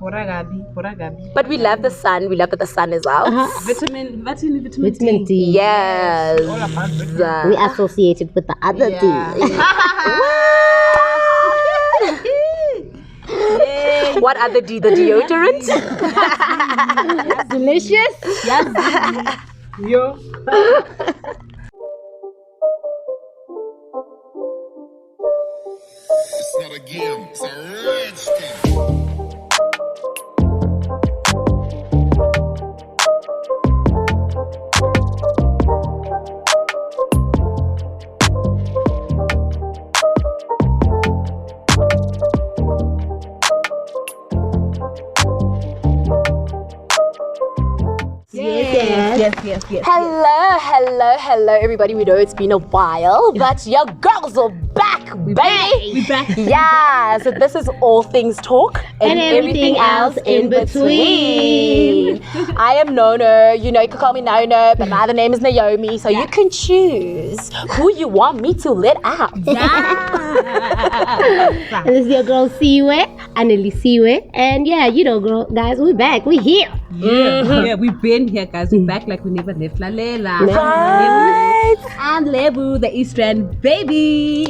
But we love the sun. We love that the sun is out. Vitamin D. Yes. We associated with the other D. What other D? The deodorant? Delicious. Yes. Yo. It's not a game, it's a rich thing. Yes. Hello, everybody. We know it's been a while, but your girls are back, baby. We back. Yeah, so this is All Things Talk And everything else in between. I am Nono. You know, you can call me Nono, but my other name is Naomi, so you can choose who you want me to let out. And this is your girl Siwe, Anneli Siwe. And yeah, you know, guys, we're back. We're here. Yeah, we've been here, guys. We're back like we never left. Lalela. Right. And Lebu, the East Rand baby.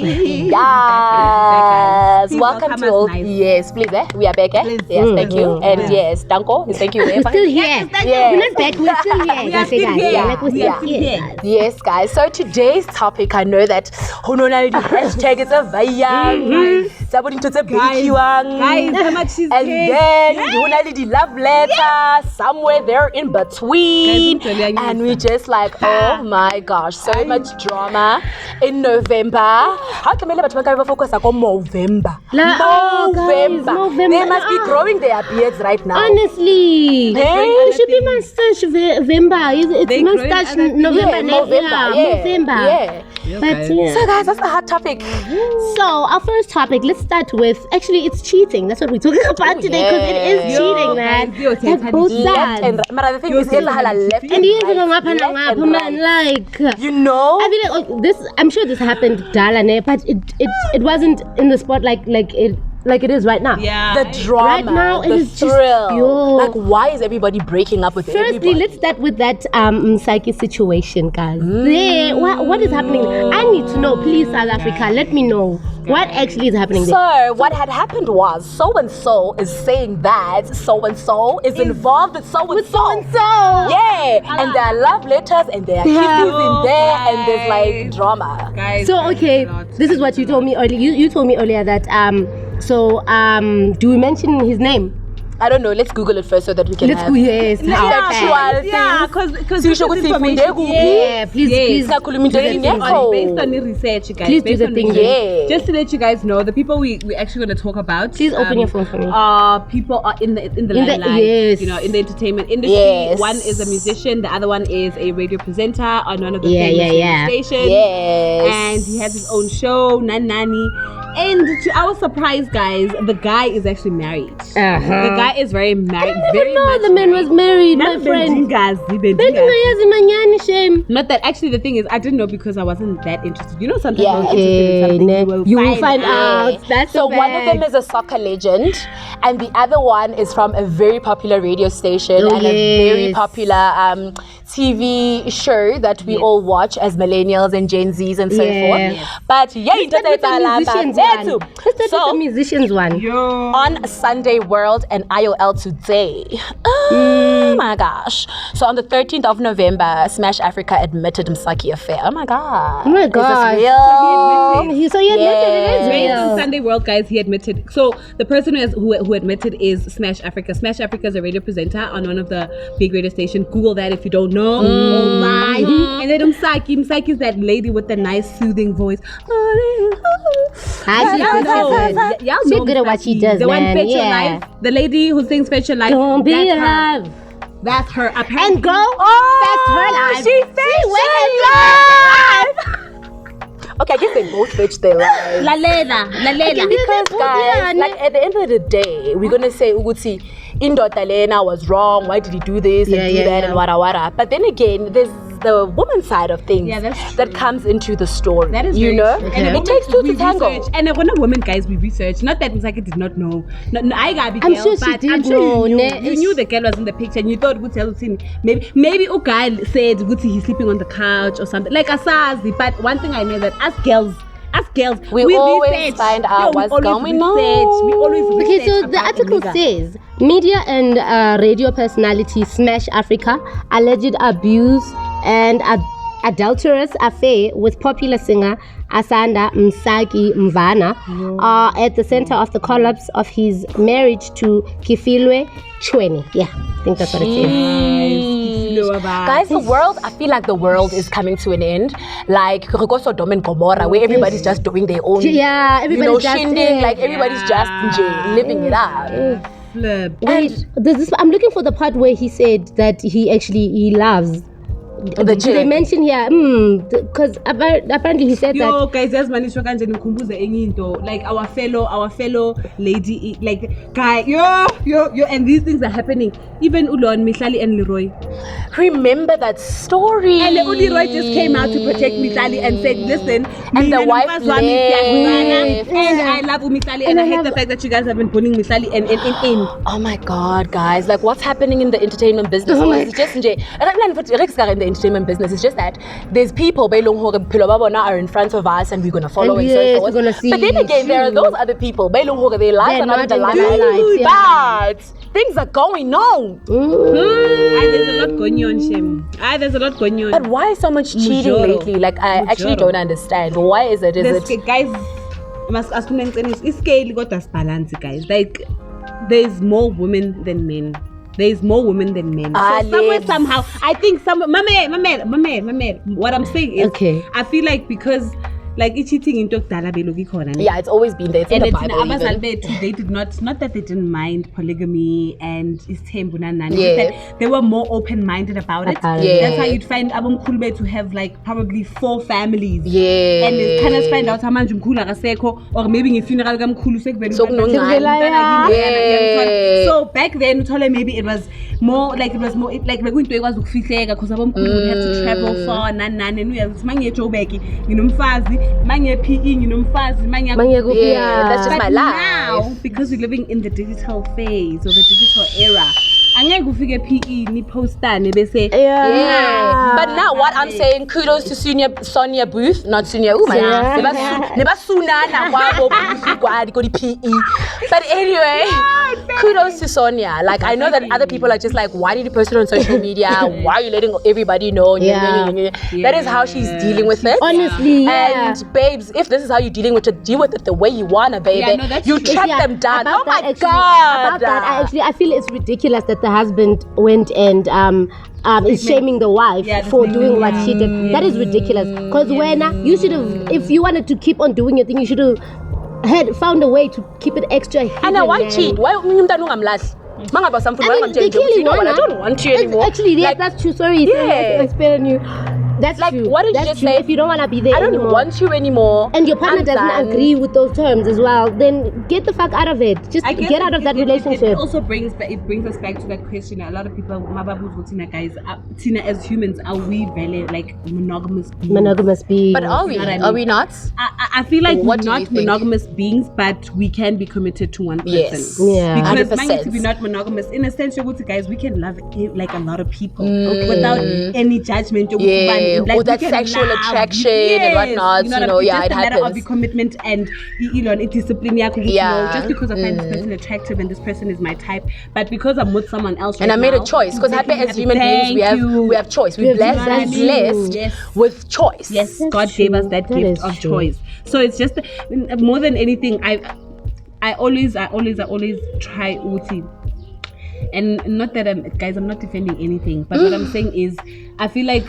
Yes. Please welcome to all. nice. Yes, please. We are back. Yes, thank you. And yes, Danko. Thank you. We're still here. Yeah. We're not back. We're still here. We are still here. Yeah, like we're We still are still here. here. Yes, guys. So today's topic, I know that the hashtag is a vayang. Somebody to the Guys, how much is and then the love letter somewhere there in between. Guys, And we just like, oh my gosh, so much drama in November. How can we focus on November? November. They must be growing their beards right now. Honestly, Hey. it should be mustache November. It's They growing mustache other things. November. November. But yeah. So guys, that's a hot topic. So our first topic, let's start with, actually it's cheating. That's what we're talking about today, because it is yeah. cheating, man. Guys, Like both Left sides. and right. But the thing is, left And he's going up and left up, and man. right. Like, You know? I feel like this. I'm sure this happened, Dalane, but it wasn't in the spot like it is right now. Yeah. The drama, Right now, it the is just thrill. pure. Like, why is everybody breaking up with Firstly, everybody? let's start with that psyche situation, guys. There, what is happening? I need to know, please, South Africa. Let me know what actually is happening there. So what had happened was so-and-so is saying that so-and-so is involved with so-and-so. Yeah, and there are love letters and there are kisses in there and there's like drama. Guys, So okay, this is what you told me earlier. You told me earlier that do we mention his name? I don't know, let's Google it first so that we can have Yes. factual yeah, things. because Sisho ukuthi ifunde kuphi? Yeah, please. Sakhuluma into based engekho. on the research, guys. Please do based the on thing, research. yeah. Just to let you guys know, the people we're actually going to talk about. Please open your phone for me. People are in the limelight. Yes. You know, in the entertainment industry. Yes. One is a musician. The other one is a radio presenter on one of the Yeah, famous yeah. radio stations. Yes. And he has his own show, Nani. And to our surprise, guys, the guy is actually married. The guy is very married. Very No, much the man was married, my friend. Shame. Not that, actually the thing is, I didn't know because I wasn't that interested. You know, sometimes Yeah. when you're interested in something, You will find out. That's So the one of them fact. is a soccer legend, and the other one is from a very popular radio station Oh, and a very yes. popular TV show that we all watch as millennials and Gen Zs and so Yeah. forth. Yes. But yeah, Let's start with the musicians one. Let's start with the musicians one. on Sunday World and IOL today. Oh my gosh. So on the 13th of November, Smash Africa admitted Msaki affair. Oh my god. Oh my Is God. this real? So he admitted it is Based on real. Sunday World, guys, he admitted. So the person who admitted is Smash Africa. Smash Africa is a radio presenter on one of the big radio stations. Google that if you don't know. Online. And then Msaki is that lady with the nice soothing voice. Y'all She's good at what she does, The one man. Fetch Your Yeah. Life. The lady who sings Fetch Your Life. Don't be that's her. alive. That's her. Apparently. And go. That's her life. She fetched Okay, I guess they both fetched their lives. Lalela. Because guys, like at the end of the day, we're gonna say Uguti Indoda Lena was wrong. Why did he do this and do that and wada wada? But then again, there's the woman's side of things that comes into the story. That is you know, true. and it takes two to tango. And when a woman, guys, we research. Not that Msaki did not know. No, I got I'm sure she did know. You knew the girl was in the picture, and you thought maybe a guy said he's sleeping on the couch or something like asazi. But one thing I know that as girls, we always research. find out what's going on. We always research. Okay, so the article says media and radio personality Smash Africa alleged abuse and adulterous affair with popular singer Asanda Msaki Mvana are at the center of the collapse of his marriage to Kifilwe Chweni. Yeah, I think that's what it says. Guys, I feel like the world is coming to an end. Like Sodom and Gomorrah, where everybody's just doing their own, everybody's just shindig, like everybody's just living it up. Wait, I'm looking for the part where he said that he loves. The chick. They mention here, because apparently he said that. Guys, there's manisho kanje nikhumbuze enye into, like our fellow lady, like guy, and these things are happening. Even Ulon, Mihlali and Leroy. Remember that story? And Leroy just came out to protect Mihlali and said, listen, and the wife left. And I love Mihlali, and I hate the fact that you guys have been putting Mihlali in. Oh my God, guys! Like, what's happening in the entertainment business? It's just in the entertainment business. It's just that there's people are in front of us, and we're gonna follow and so forth. But then again, there are those other people. Their lives are not in the limelight, but things are going on. There's a lot going on, Shem. There's a lot going on. But why so much cheating lately? Like, I actually don't understand. Why is it? Guys, must ask me it's scale got us balance, guys. Like, there's more women than men. There's more women than men. So somehow, I think what I'm saying is, I feel like because like cheating into it's always been there. It's in the Bible even. They did not that they didn't mind polygamy and that they were more open-minded about it. That's how you'd find Abum Kulbe to have like probably 4 families. And they kind of find out how much or maybe in funeral so back then maybe it was more like we're going to was because Abum Kulu would have to travel far and we have that's just my life. Now, because we're living in the digital phase or the digital era, but now what I'm saying, kudos to Sonia Booth, not Sonia. But anyway, kudos to Sonia. Like, I know that other people are just like, why did you post it on social media? Why are you letting everybody know? That is how she's dealing with it. Honestly, and babes, if this is how you're dealing with it, deal with it the way you wanna, baby. You track them down. Oh my God! About that, I feel it's ridiculous that the husband went and is shaming the wife for doing what she did. That is ridiculous. Because when you should have, if you wanted to keep on doing your thing, you should have had found a way to keep it extra hidden. And why cheat? Why last? I don't want you anymore. Actually, that's true. Sorry, I spit on you. That's like, true. what did that's you just true. say? If you don't want to be there anymore. I don't want you anymore. And your partner doesn't agree with those terms as well, then get the fuck out of it. Just get out of that relationship. It also brings us back to that question. A lot of people, guys, Tina, as humans, are we really like monogamous beings? Monogamous beings. But are we? Are we not? I feel like we're not monogamous beings, but we can be committed to one person. Yes. Yeah. Because to be not monogamous, in a sense, guys, we can love like a lot of people without any judgment. Like, or that sexual attraction and whatnot, it happens. It's a matter of the commitment and discipline. Just because I find this person attractive and this person is my type, but because I'm with someone else and I made a choice, because happy as human beings we have choice. We're blessed with choice. Yes, God gave us that gift of choice. So it's just more than anything, I always try Uti. And not that I'm not defending anything, but what I'm saying is I feel like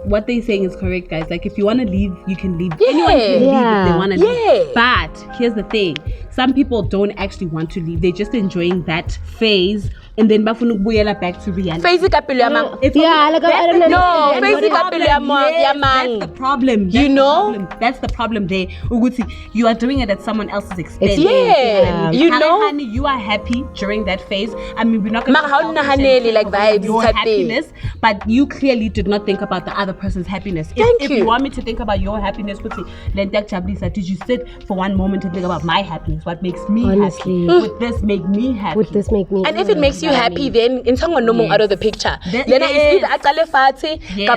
what they're saying is correct, guys. Like, if you want to leave, you can leave. Anyone can leave if they want to leave. But here's the thing: some people don't actually want to leave. They're just enjoying that phase, and then bafuna ukubuyela back to reality. Face kapilo ya mang. Yeah, like I don't know. No, face kapilo ya mang. That's the problem. You know? That's the problem there. Uguti, you are doing it at someone else's expense. Yeah. You know? Honey, you are happy during that phase. I mean, we're not going to like vibes, your happiness, but you clearly did not think about the other person's happiness. If you want me to think about your happiness, did you sit for one moment to think about my happiness? What makes me happy? Would this make me happy? Would this make me? And if it makes you happy, then in someone no more out of the picture. Then I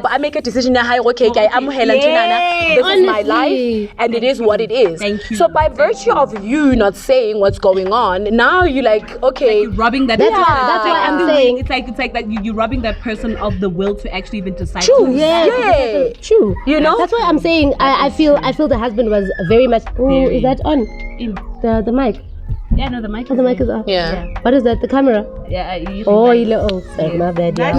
I make a decision. Okay, this is my life, and it is what it is. Thank you. So by virtue of you not saying what's going on, now you're like, okay, you're robbing that. That's why I'm saying it's like that you're robbing that person of the will to actually even decide. True. True. You know. That's why I'm saying I feel the husband was very much. Oh, is that on? The mic. Yeah, no, the mic. Oh, the mic is off. Yeah. What is that? The camera? Yeah. Sorry, my bad. Yeah.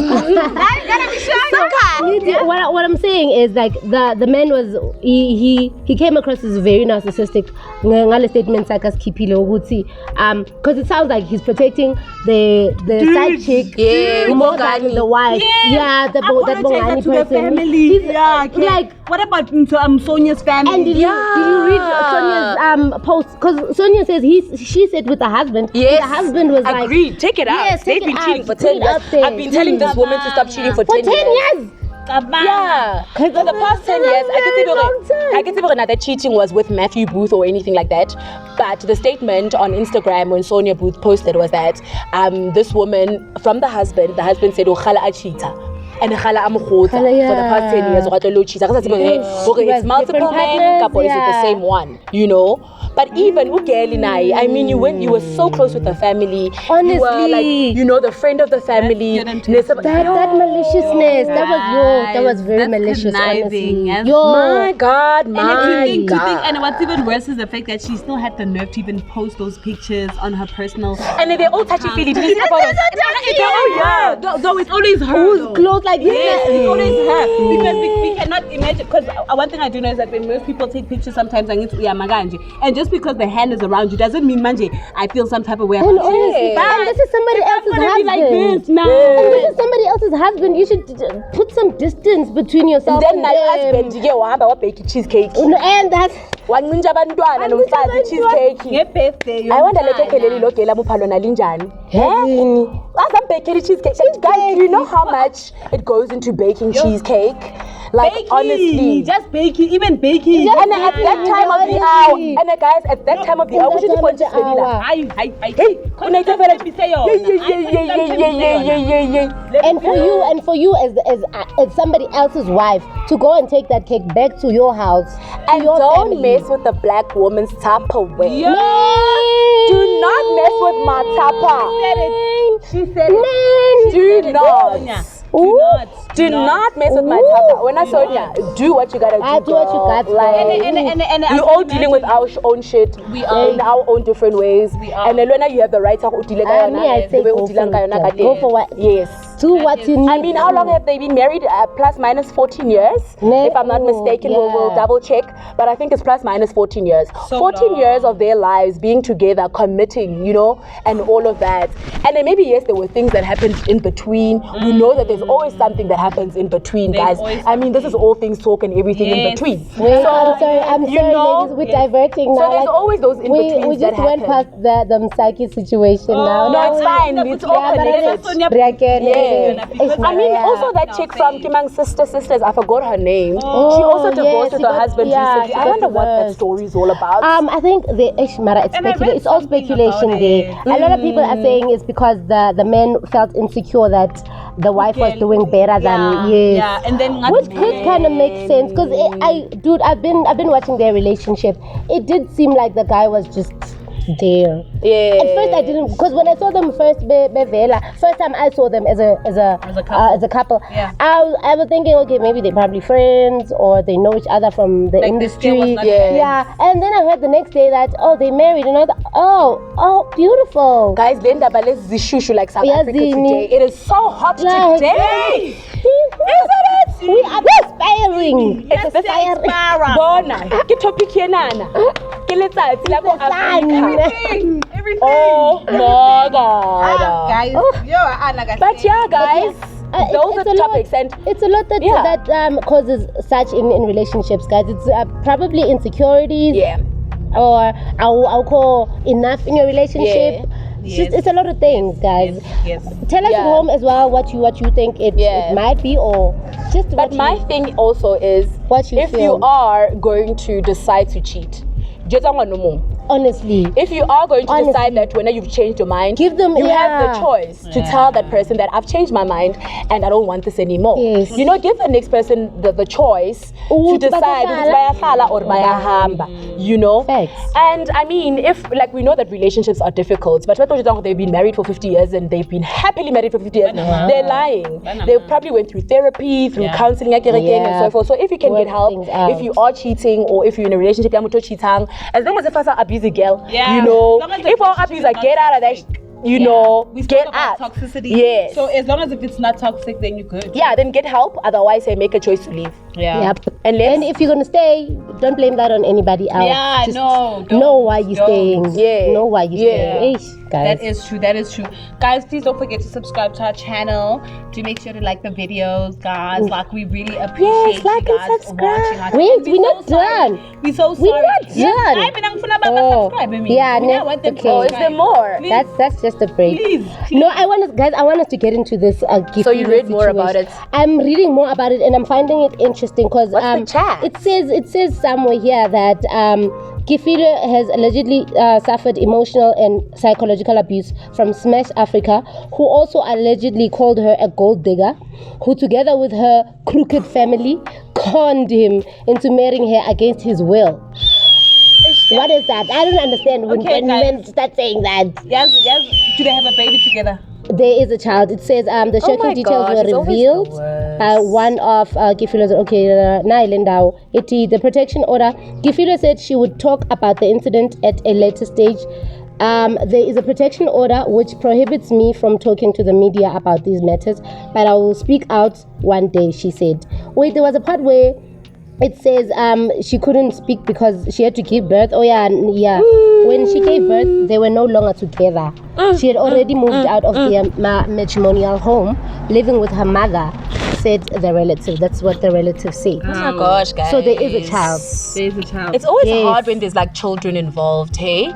What I'm saying is like the man was he came across as very narcissistic. Ngale statements like as kipilo ukuthi because it sounds like he's protecting the side chick more than the wife. Yeah, that Bongani person. Family. Like what about Sonia's family? And did you read Sonia's post? Because Sonia says she said with the husband. Yes. The husband was like, agreed. Take it out. Yes, they've been cheating for 10 years. I've been telling this woman to stop cheating for 10 years. Yeah, for the past 10 years, I can say that cheating was with Matthew Booth or anything like that. But the statement on Instagram when Sonia Booth posted was that this woman from the husband said, "Ukhala a cheater." And for the past 10 years, it's multiple men, or is it the same one? You know? But even I mean, you were so close with the family. Honestly, you were like, the friend of the family. That maliciousness, that was very malicious. Honestly. My God. And what's even worse is the fact that she still had the nerve to even post those pictures on her personal. And they're all touchy-feely. Though it's always her. Who's close like this? Yes, it's always her. Because we cannot imagine. Because one thing I do know is that when most people take pictures, sometimes I need to and just because the hand is around you doesn't mean manje I feel some type of way about it. And this is somebody else's husband. Like this, and this is somebody else's husband. You should put some distance between yourself and my husband. Bake cheesecake. And that's cheesecake. I wonder cheesecake. Guys, do you know how much it goes into baking cheesecake? Like baking, honestly, just baking, even baking. And at that time of the hour, and guys, at that time of the hour, we should put this And for you as somebody else's wife to go and take that cake back to your house and don't mess with the black woman's Tupperware. Do not mess with my Tupper. She said it. Do not. Do not mess with my Tupper. When I saw you, do what you gotta do. Do what you got. And we're all dealing with our own shit. We are in our own different ways. We are. And then when you have the right to go for what? Yes. Do what you need. I mean, how long have they been married? Plus minus 14 years. If I'm not mistaken, we'll double check. But I think it's plus minus 14 years. 14 years of their lives being together, committing, and all of that. And then maybe, yes, there were things that happened in between. We know that there's always something that happens in between, guys. I mean, this is all things talk and everything in between. Wait, I'm sorry, ladies, we're diverting now. So there's always those in betweens. We just went past the psyche situation now. No, it's fine. It's all connected. I mean, also that chick from Kimang's sisters, I forgot her name. She also divorced with her husband recently. I wonder what that story is all about. I think it's all speculation there. A lot of people are saying it's because the man felt insecure that the wife was doing better than and then which could kind of make sense because I've been watching their relationship. It did seem like the guy was just there. Yeah. At first I didn't, because when I saw them first time I saw them as a couple. Yeah. I was thinking, okay, maybe they're probably friends or they know each other from the industry. Yeah. And then I heard the next day that they married, and I was like, oh, beautiful. Guys, then the ballet zishushu like South Africa today. It is so hot today. Isn't it? We are aspiring. It's the Aspiring. Bona. Ke topic yenana. Ke letsatsi la ko Africa. Everything. Oh my God. Guys, But yeah, guys, those are it's a lot. topics, and It's a lot that causes such in relationships, guys. It's probably insecurities. yeah, Or I'll call enough in your relationship. It's a lot of things, guys. Yes. Tell us at home as well what you think it might be, or just. But my thing also is, what you if feel. you are going to decide to cheat, honestly, if you are going to decide that when you've changed your mind, give them. You have the choice to tell that person that I've changed my mind and I don't want this anymore. Yes. You know, give the next person the choice to decide if it's bayakhala or bayahamba. You know. Facts. And I mean, if like we know that relationships are difficult, but they've been married for 50 years and they've been happily married for 50 years, they're lying. They probably went through therapy, through counseling, and so forth. So if you can get help, if you are cheating or if you're in a relationship, as long as the person abuse a girl, you know, if our abuser get out of that, you know, we get spoke about out. toxicity. Yes. So as long as if it's not toxic, then you're good. Yeah, then get help. Otherwise, make a choice to leave. Yeah. Yep. And if you're gonna stay, don't blame that on anybody else. Yeah, Just no. know why you're staying. Yeah. Know why you're staying. Eish, guys. That is true. Guys, please don't forget to subscribe to our channel. Do make sure to like the videos, guys. Like, we really appreciate you like and guys subscribe. watching us. Wait, And we're not done. We're so sorry. We're not done. Subscribe. Yeah, I want them to okay. Oh, is there more? Please. That's just a break. Please. No, I want us to get into this gift. So you read more about it? I'm reading more about it, and I'm finding it interesting because What's the chat? It says somewhere here that Gifida has allegedly suffered emotional and psychological abuse from Smash Africa, who also allegedly called her a gold digger, who together with her crooked family conned him into marrying her against his will. What is that? I don't understand when men start saying that. Yes. Do they have a baby together? There is a child. It says the shocking details were revealed by one of Gifilo's. The protection order. Gifilo said she would talk about the incident at a later stage. There is a protection order which prohibits me from talking to the media about these matters, but I will speak out one day, she said. Wait, there was a part where it says she couldn't speak because she had to give birth. Oh yeah. When she gave birth, they were no longer together. She had already moved out of their matrimonial home, living with her mother, said the relative. That's what the relative said. Oh my gosh, guys. So there is a child. It's always hard when there's like children involved, hey?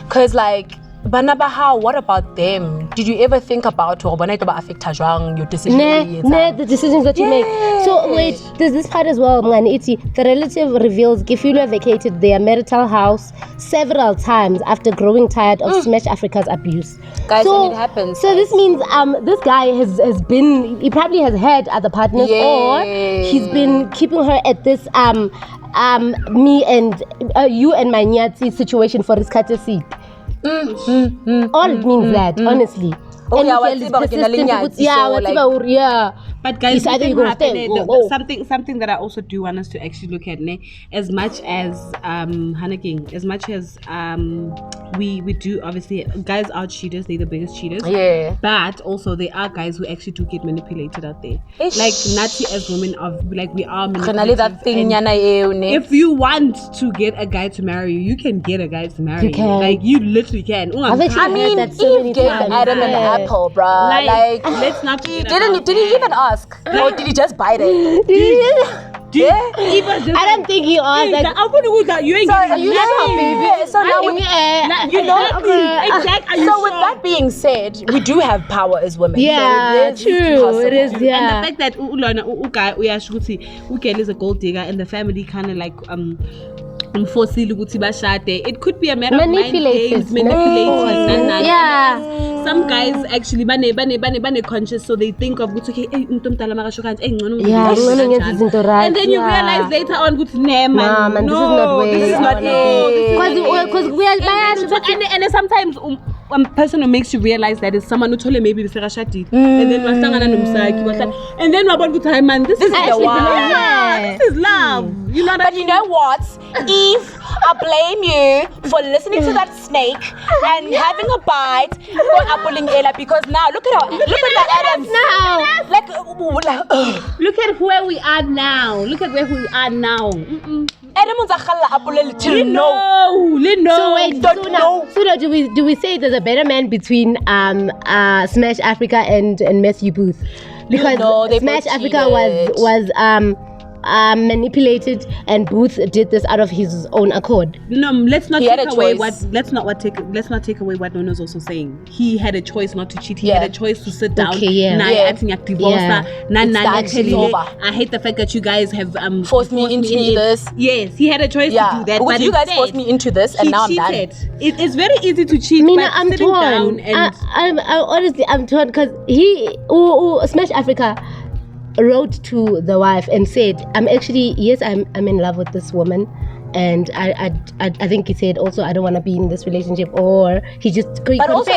Because like, Banabaha, what about them? Did you ever think about your decision? The decisions that you make. So wait, there's this part as well, Mngani. The relative reveals Gifilo vacated their marital house several times after growing tired of Smash Africa's abuse. Guys, when it happens. So this means this guy has been, he probably has had other partners, or he's been keeping her at this me and you and my nyati situation for his courtesy. All it means that, honestly. Oh, And yeah, if you're persistent, yeah. But guys, it's either you gonna stay. Something that I also do want us to actually look at, as much as Hanaking, as much as we do, obviously guys are cheaters, they're the biggest cheaters. Yeah. But also there are guys who actually do get manipulated out there. Like Nati as women of we are manipulative. If you want to get a guy to marry you, you can get a guy to marry you. Like you literally can. I mean, Eve gave Adam an apple, bruh. Like let's not did he even ask? Or did he just bite it? I don't think he asked. You ain't baby. So now exactly. So with that being said, we do have power as women. Yeah, so true. It is. Yeah. And the fact that Ukel is a gold digger and the family kind of like it could be a matter of mind games, manipulating. Yeah. Some guys actually bane conscious, so they think of okay, and then you realize later on, this is not way. This is not it. Because we are and sometimes one person who makes you realize that is someone who told you maybe and then and then man, this is the one. This is love. But you know what? Eve I blame you for listening to that snake and having a bite for Apolling Ella because now look at that Adams now. Like Look at where we are now. Adam unzakhalla Apolling till no. So wait, so now do we say there's a better man between Smash Africa and Matthew Booth? Because they Smash both Africa cheated. was manipulated and Booth did this out of his own accord. No, let's not He had take a away choice. let's not take away what Nono's also saying. He had a choice not to cheat. He Yeah. had a choice to sit down. Okay, yeah. Nah, Yeah. acting like divorce. Yeah. It's actually over. I hate the fact that you guys have Forced me into this. Yes, he had a choice to do that. Because But you guys instead, forced me into this and he now I'm done. cheated. It's very easy to cheat. Mina, but I'm sitting torn. down and I honestly, I'm torn because Smash Africa wrote to the wife and said, I'm in love with this woman, and I think he said also I don't want to be in this relationship, or he But also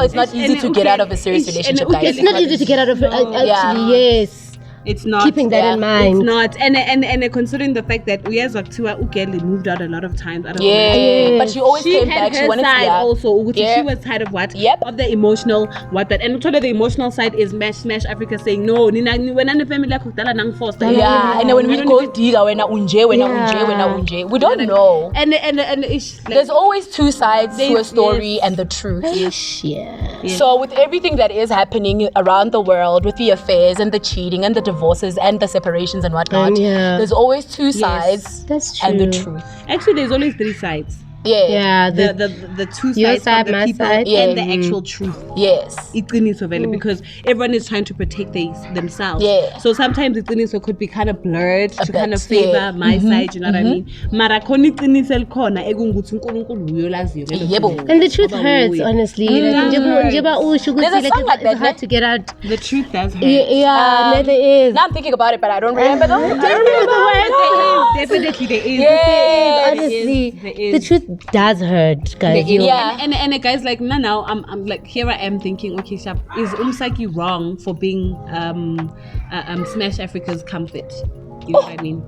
it's not easy to get out of a serious relationship, guys. it's not easy to get out of yes. it's not Keeping that in mind. It's not, and considering the fact that Ugeli moved out a lot of times. Out of Yeah, but she always came had back. She her wanted side to. also. Yeah. She was tired of what? Yep. Of the emotional what that. And the emotional side is Smash Africa saying no. When I'm family like nang forced. Yeah, and then when we go diga, when unje, we don't know. And it's like, There's always two sides to a Yes. story and the truth. Yeah. So with everything that is happening around the world, with the affairs and the cheating and the divorces and the separations and whatnot, Yeah. there's always two sides That's and the true. truth. actually there's always three sides. Yeah, The two your sides side, from the my people side. and the Yeah. actual truth. Yes. Because everyone is trying to protect themselves. Yeah. So sometimes it could be kind of blurred to bit, kind of favor yeah. my side, you know what I mean? Mara khona iqiniso elikhona ekungukuthi uNkulunkulu uyolaziyo lelo Yebo. qiniso. And the truth Ngoba hurts, nguye. honestly. Like, njengoba usho ukuthi, There's a like, song like it's that, hard ne? to get out. The truth does hurt. Yeah, there is. Now I'm thinking about it, but I don't remember though. I don't There remember the words. is, definitely there is. Yeah. Honestly, there is. the truth does hurt, guys. Yeah. And guys, like now I'm like, here I am thinking, okay, Shap, is Umsaki wrong for being Smash Africa's comfort? You know what I mean?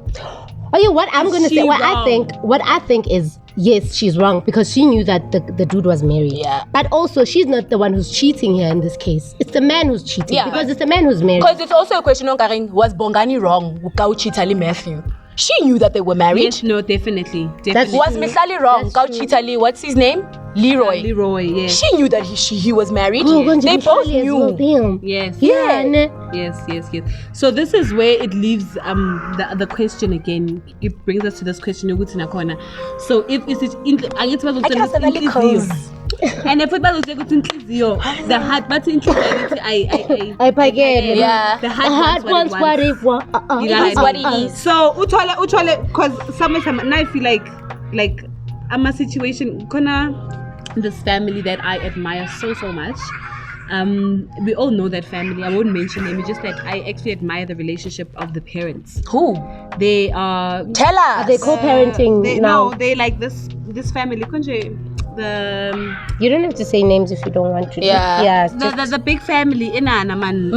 Oh yeah, what I'm gonna Is say, she what wrong? I think is, yes, she's wrong because she knew that the dude was married. Yeah. But also, she's not the one who's cheating here in this case. It's the man who's cheating. Yeah. Because it's the man who's married. Because it's also a question on Karin, was Bongani wrong? Ukauchitali Matthew. She knew that they were married. Yes, no, definitely. Was Mihlali wrong? Kauchitali, what's his name? Leroy. Leroy, yeah. She knew that he was married. Oh, They both knew. Damn. Yes. Yeah. ne? Yes. So this is where it leaves the question again. It brings us to this question. So if it's and if football is the heart but in I forget. Yeah. the The heart wants what it wants. You know It is what it is. So utwale because sometimes now I feel like I'm a situation this family that I admire so much. We all know that family. I won't mention them. It's just that I actually admire the relationship of the parents. Who? They are Tell us. Are they co-parenting now? No, they like this family. You don't have to say names if you don't want to. Yeah. Yeah. The big family inana man.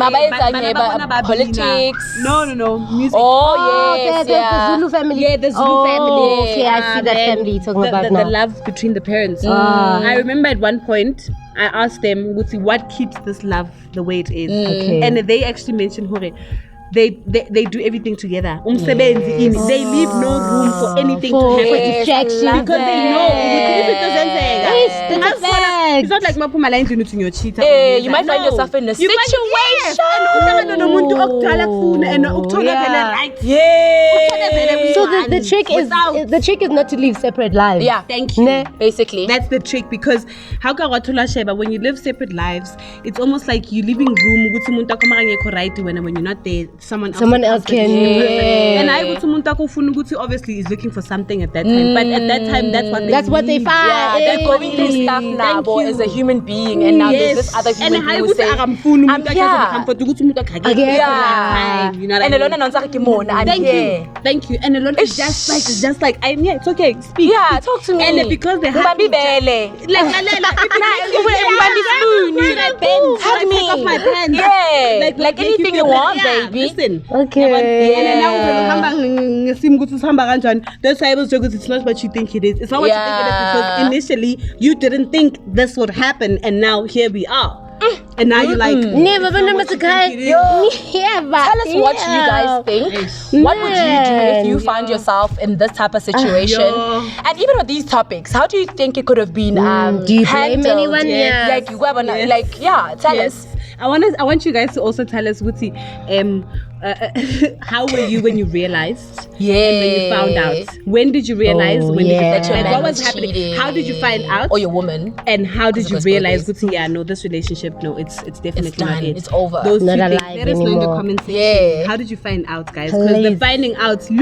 Politics. No, music. Oh, yes, the yeah. Zulu family. Yeah, the Zulu Oh, family. okay, I see that then family you're talking the, about the, now. the love between the parents. I remember at one point I asked them, what keeps this love the way it is? Okay. And they actually mentioned Hore. They do everything together. They leave no room for anything to happen. For distraction. Because they know if it doesn't say That's a fact. it's not like Mapuma line to your cheater. Hey, you might find yourself in a situation. So the trick is not to live separate lives. Yeah. Thank you. Ne? Basically. That's the trick, because how can Sheba, when you live separate lives, it's almost like you living room when you're not there, someone else can. Yeah. And I obviously is looking for something at that time, but at that time that's what they That's what they find. Yeah, they're going through stuff now, boy, as a human being, and now there's this other human being who say, I'm here. Yeah. You know what And I mean? alone I'm here. Thank you. And alone it's just like I'm here. It's okay. Speak. Yeah, talk to me. And because they have Mbambi bele. like Mbambi spoon. should I bend? Should I take off my pants. Yeah, like make anything you feel want, better. baby. Listen. Okay. And then now that's why I was joking. It's not what you think it is. It's not what you think it is because initially you didn't think this would happen, and now here we are. And now you're like, Never been a guy. Tell us what you guys think. What would you do if you found yourself in this type of situation? And even with these topics, how do you think it could have been Do you blame handled? anyone? Yes. Like you have tell us. I want you guys to also tell us, Wuti, how were you when you realized? Yeah. And when you found out? When did you realize? Oh, when did you yeah. find out? man What was was happening? cheating. How did you find out? Or your woman. And how did it you goes both realize, ways. Wuti, yeah, no, this relationship, no, it's definitely done. not it. It's over. Those Not two alive things. Let us know in the anymore. comment section. Yeah. How did you find out, guys? Because the Please. finding out, and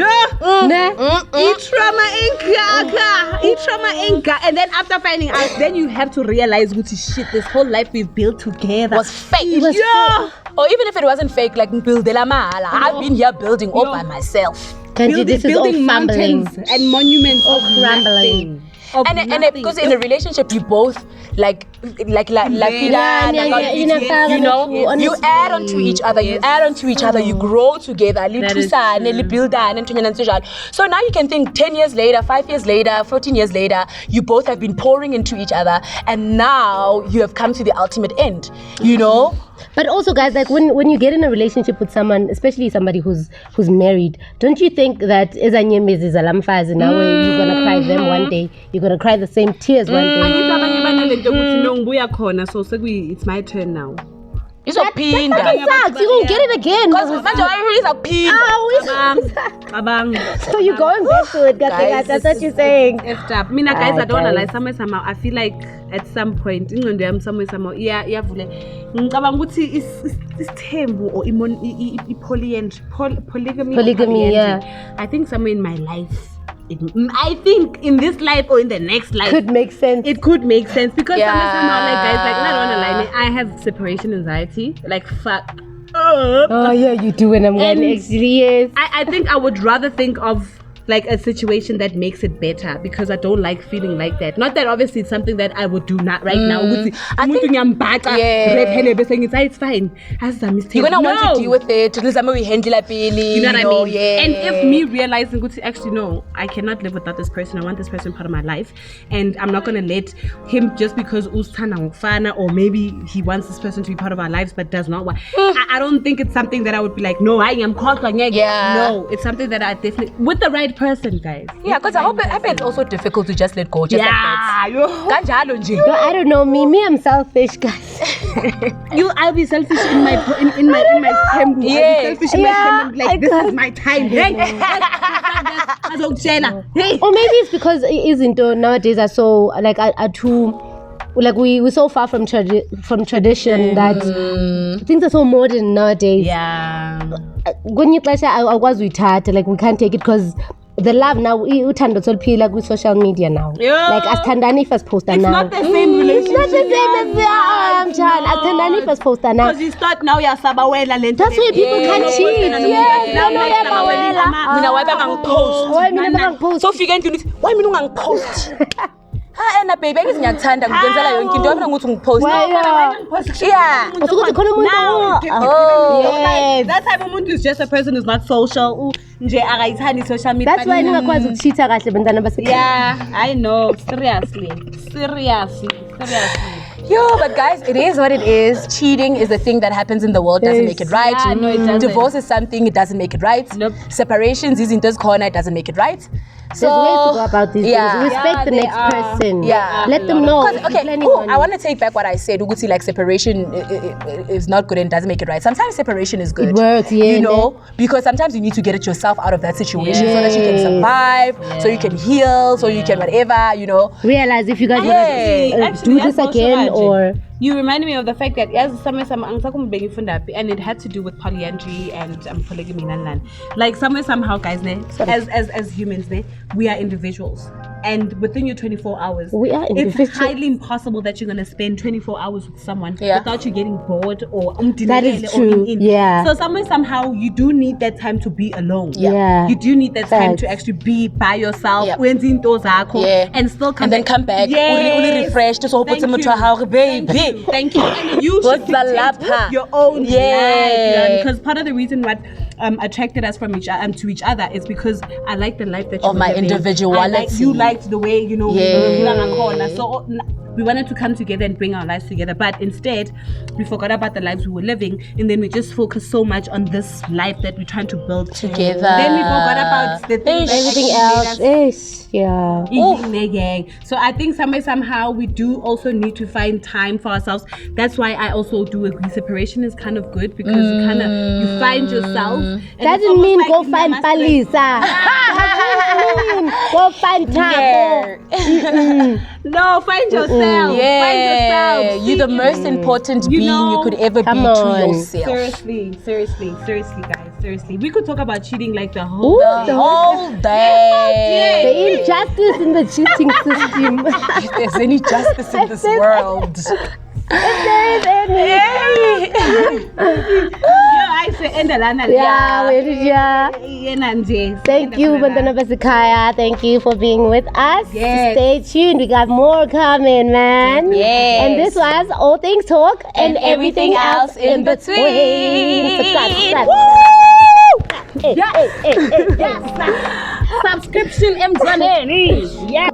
then after finding out, then you have to realize, Wuti, shit, this whole life we've built together Was fake. Yeah. Or even if it wasn't fake, like I've been here building all by myself. Kanji, this is all building fumbling. mountains and monuments of crumbling. nothing. Of And nothing. because in a relationship you both like la vida, you know, you add on to each other, you grow together, you build that. So now you can think 10 years later, 5 years later, 14 years later, you both have been pouring into each other, and now you have come to the ultimate end, you know. But also, guys, like when you get in a relationship with someone, especially somebody who's married, don't you think that you're gonna cry them one day? You're gonna cry the same tears one day. So it's my turn now. It's a That fucking sucks. You won't get it again. Because So you're going back to it, guys. That's what you're saying. Effed up. Mina, guys, I don't wanna lie. Guys. Somehow, I feel like at some point, somehow, yeah, ngicabanga ukuthi isithembu or polygamy, Polygamy, yeah. I think somewhere in my life, I think in this life or in the next life, Could make sense. it could make sense because Yeah. somehow, like, guys, like, I don't wanna lie, I have separation anxiety, like, fuck. Oh yeah, you do, and I'm And- gonna actually yes. I think I would rather think of like a situation that makes it better because I don't like feeling like that. Not that obviously it's something that I would do not right now. I think- It's fine. you're gonna want to deal with it. You know what I mean? Yeah. And if me realizing, actually no, I cannot live without this person. I want this person part of my life, and I'm not gonna let him just because or maybe he wants this person to be part of our lives but does not want. I don't think it's something that I would be like, no, I am caught. Yeah. No, it's something that I definitely with the right person, guys. Yeah, because I hope it's also difficult to just let go, just like that. Kanjalo nje. No, I don't know. Me, I'm selfish, guys. I'll be selfish in my temple. Yeah. I'll be selfish in my Yeah, temple. Like, I this got- is my time. Hey, hey. Or maybe it's because nowadays are so like are too like we're so far from tradition that things are so modern nowadays. Yeah. When you clash, I was with her, like we can't take it because the love now uthando tolphila like with social media now. Yeah. Like asithandani first poster It's now. not the same relationship. It's not the same as asithandani first poster now. Because you start now, you're sabawela. That's why people can't cheat. Yes, no, Mina why bangangipost? Why mina bangangipost? So fika endlini uthi why mina ungangipost? Ena baby angithi ngiyakuthanda ngikenzela yonke into yabona ukuthi ungipost. Yeah. Usukuthi khona Now, umuntu. Oh. Yes. that type of umuntu is just a person who's not social. Nje akayithandi social media. That's why ningakwazi ukucheata kahle bantwana basekhaya. Yeah, I know. Seriously. Yo, but guys, it is what it is. Cheating is a thing that happens in the world, doesn't make it right. Yeah, no, it doesn't. Divorce is something, it doesn't make it right. Nope. Separations is in this corner, it doesn't make it right. So, There's ways to go about these yeah. things. Respect the they next are. person. Yeah. Let them know. if Okay, you're planning on- I want to take back what I said. Uguti, like separation is not good and doesn't make it right. Sometimes separation is good. It works, yeah, You know, because sometimes you need to get it yourself out of that situation so that you can survive, so you can heal, so you can whatever, you know. realize if you guys Yeah. want to do this again or you remind me of the fact that as somewhere and it had to do with polyandry and polygamy and like somehow guys as humans we are individuals, and within your 24 hours We are individuals. it's highly impossible that you're going to spend 24 hours with someone Yeah. without you getting bored or That is true, yeah. So somehow you do need that time to be alone. Yeah. You do need that time Facts. to actually be by yourself, Yeah. wenza into zakho, Yeah. and still come And then come back, Yes. really refreshed. So Thank put you. baby. Thank you. And you What's should the dictate lapha? your own Yeah. life. Because part of the reason what attracted us from to each other is because I like the life that you Of my living. individuality. You liked the way, you know, Yeah. so we wanted to come together and bring our lives together, but instead we forgot about the lives we were living, and then we just focused so much on this life that we're trying to build Together. Then we forgot about the things that Everything actually made us else. Yeah. eating the gang. So I think somehow we do also need to find time for ourselves. That's why I also do agree separation is kind of good, because you find yourself. And it's Doesn't almost mean like go in find my masculine- Palisa. Doesn't mean go find Tabo. No, find yourself. Find yourself. Yeah, you're the most important being you could ever be Come to on. yourself. Seriously, guys. Seriously. We could talk about cheating like the whole The whole day. The injustice in the cheating system. If there's any justice in this world. I say Endalana. Yeah, where did ya? Thank you, Bantwana Basikaya. Thank you for being with us. Yes. Stay tuned. We got more coming, man. Yes. And this was All Things Talk and, everything else in between. Subscribe. Subscription M20. Yeah.